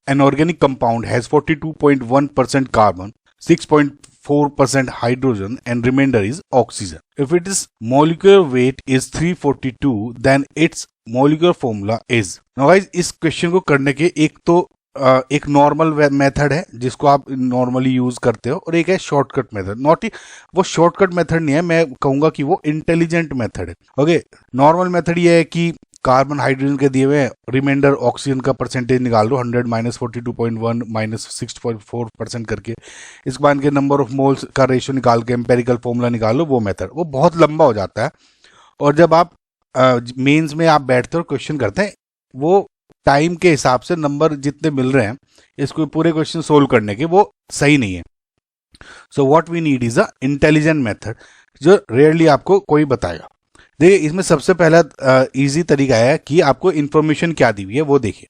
an organic compound has 42.1% carbon, 6.4% hydrogen, and remainder is oxygen. If its molecular weight is 342, then its molecular formula is. Now guys, इस question को करने के एक normal method है जिसको आप normally use करते हो, और एक है शॉर्टकट मेथड. नॉट वो शॉर्टकट मेथड नहीं है, मैं कहूंगा कि वो इंटेलिजेंट मेथड है. ओके, नॉर्मल मेथड ये है कि कार्बन हाइड्रोजन के दिए हुए रिमाइंडर ऑक्सीजन का परसेंटेज निकाल लो, 100 माइनस 42.1 माइनस 6.4% करके, इसके बाद के नंबर ऑफ मोल्स का रेशियो निकाल के एम्पेरिकल फॉर्मूला निकाल लो. वो मेथड वो बहुत लंबा हो जाता है, और जब आप मेंस में आप बैठते हो क्वेश्चन करते हैं, वो टाइम के हिसाब से नंबर जितने मिल रहे हैं इसको पूरे क्वेश्चन सोल्व करने के, वो सही नहीं है. So what we need is a intelligent method जो रेयरली आपको कोई बताएगा. देखिए, इसमें सबसे पहला इजी तरीका है कि आपको इन्फॉर्मेशन क्या दी हुई है वो देखिए.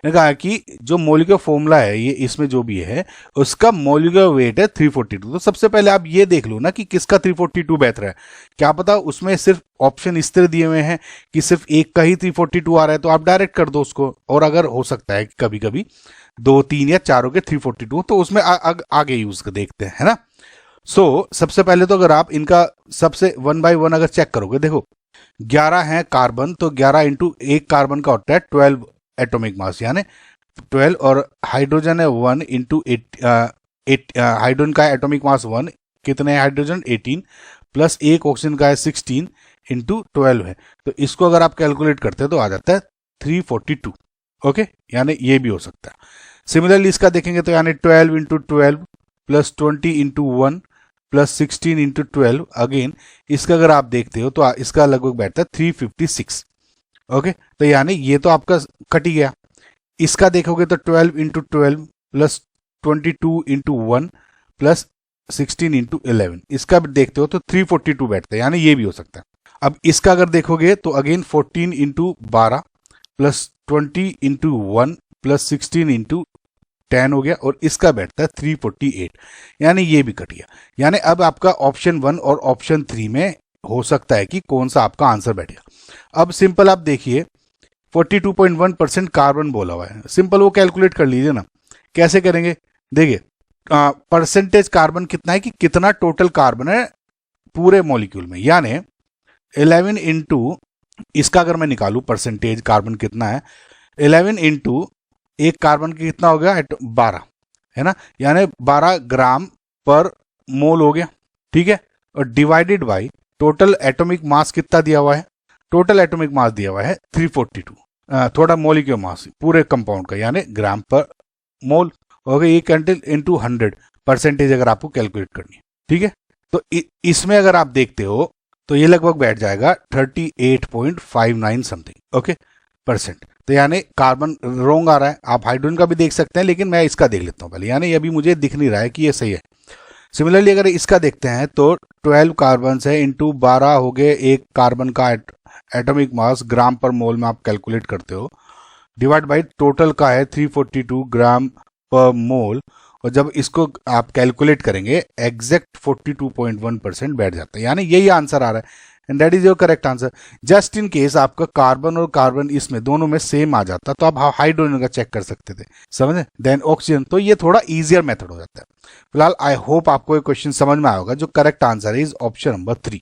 मैंने कहा कि जो मॉलिक्यूलर फॉर्मूला है, ये इसमें जो भी है उसका मॉलिक्यूलर वेट है 342. तो सबसे पहले आप ये देख लो ना कि किसका 342 बेहतर है. क्या पता उसमें सिर्फ ऑप्शन इस तरह दिए हुए हैं कि सिर्फ एक का ही 342 आ रहा है, तो आप डायरेक्ट कर दो उसको. और अगर हो सकता है कि कभी कभी 2, 3 या चारों के 342, तो उसमें आगे यूज कर देखते हैं, है ना. सो सबसे पहले तो अगर आप इनका सबसे 1 बाय 1 अगर चेक करोगे, देखो 11 है कार्बन, तो 11 इंटू एक कार्बन का होता है 12 एटॉमिक मास, यानी 12, और हाइड्रोजन है 1 इंटू 8 हाइड्रोजन का एटॉमिक मास 1, कितने है हाइड्रोजन 18, प्लस एक ऑक्सीजन का है 16 इंटू 12 है. तो इसको अगर आप कैलकुलेट करते हैं तो आ जाता है 342. ओके, यानी ये भी हो सकता है. सिमिलरली इसका देखेंगे तो यानी 12 into 12 plus 20 into 1 plus 16 into 12, again इसका अगर आप देखते हो तो इसका लगभग बैठता है 356. ओके, तो यानी ये तो आपका कट ही गया. इसका देखोगे तो 12 into 12 plus 22 into 1 plus 16 into 11, इसका भी देखते हो तो 342 बैठता है, यानी ये भी हो सकता है. अब इसका अगर देखोगे तो again 14 into 12 plus 20 into 1 plus 16 into 10 हो गया, और इसका बैठता है 348, यानी ये भी कट गया. यानी अब आपका ऑप्शन 1 और ऑप्शन 3 में हो सकता है कि कौन सा आपका आंसर बैठेगा. अब सिंपल आप देखिए 42.1% कार्बन बोला हुआ है, सिंपल वो कैलकुलेट कर लीजिए ना. कैसे करेंगे, देखिए परसेंटेज कार्बन कितना है कि कितना टोटल कार्बन है पूरे मॉलिक्यूल में, यानी 11 इंटू इसका अगर मैं निकालू परसेंटेज कार्बन कितना है, 11 इंटू एक कार्बन की कितना हो गया 12, है ना, यानी 12 ग्राम पर मोल हो गया. ठीक है, और divided by total atomic mass कितना दिया हुआ है, टोटल एटॉमिक मास दिया हुआ है 342, थोड़ा मॉलिक्यूलर मास पूरे कंपाउंड का, यानी ग्राम पर मोल हो गया. ये कैंटल इंटू 100 परसेंटेज अगर आपको कैलकुलेट करनी है. ठीक है, तो इसमें अगर आप देखते हो तो ये लगभग बैठ जाएगा 38.59 समथिंग. Okay, percent. तो यानी कार्बन रोंग आ रहा है. आप हाइड्रोजन का भी देख सकते हैं, लेकिन मैं इसका देख लेता हूं पहले, यानी अभी मुझे दिख नहीं रहा है कि ये सही है. सिमिलरली अगर इसका देखते हैं तो 12 कार्बन है इंटू 12 हो गए एक कार्बन का एटॉमिक मास ग्राम पर मोल में आप कैलकुलेट करते हो, डिवाइड बाय टोटल का है 342 ग्राम पर मोल, और जब इसको आप कैलकुलेट करेंगे एग्जैक्ट 42.1% बैठ जाता है, यानी यही आंसर आ रहा है, and that is your correct answer. Just in case आपका कार्बन और कार्बन इसमें दोनों में सेम आ जाता तो आप हाइड्रोजन का चेक कर सकते थे, समझे, देन ऑक्सीजन. तो ये थोड़ा इजियर मेथड हो जाता है. फिलहाल आई होप आपको ये क्वेश्चन समझ में आया होगा. जो करेक्ट आंसर है इज ऑप्शन नंबर 3.